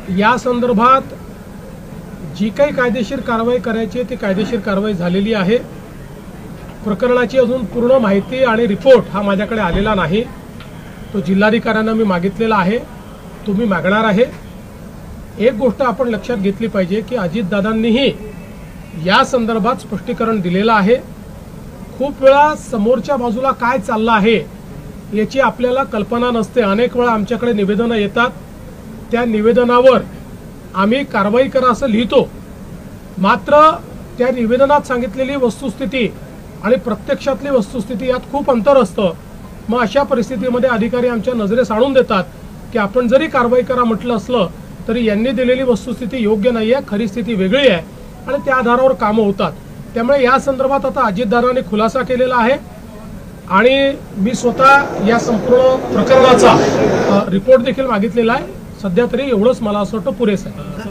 या संदर्भात जी काही कायदेशीर कारवाई करायची ती कायदेशीर कारवाई झालेली आहे। प्रकरणाची अजून पूर्ण माहिती आणि रिपोर्ट हा माझ्याकडे आलेला नाही, तो जिल्हाधिकाऱ्यांना मी मागितलेला आहे, तुम्ही मागणार आहे। एक गोष्ट आपण लक्षात घेतली पाहिजे की अजितदादांनीही या संदर्भात स्पष्टीकरण दिलेलं आहे। खूप वेळा समोरच्या बाजूला काय चाललं आहे याची आपल्याला कल्पना नसते। अनेक वेळा आमच्याकडे निवेदनं येतात, त्या निवेदनावर आम्ही कारवाई करा असं लिहितो, मात्र त्या निवेदनात सांगितलेली वस्तुस्थिती आणि प्रत्यक्षातली वस्तुस्थिती यात खूप अंतर असतं। मग अशा परिस्थितीमध्ये अधिकारी आमच्या नजरेस आणून देतात की आपण जरी कारवाई करा म्हटलं असलं तरी यांनी दिलेली वस्तुस्थिती योग्य नाही आहे, खरी स्थिती वेगळी आहे आणि त्या आधारावर कामं होतात। त्यामुळे या संदर्भात आता अजितदादांनी खुलासा केलेला आहे आणि मी स्वतः या संपूर्ण प्रकरणाचा रिपोर्ट देखील मागितलेला आहे। सध्या तरी एवढंच मला असं वाटतं पुरेसं आहे।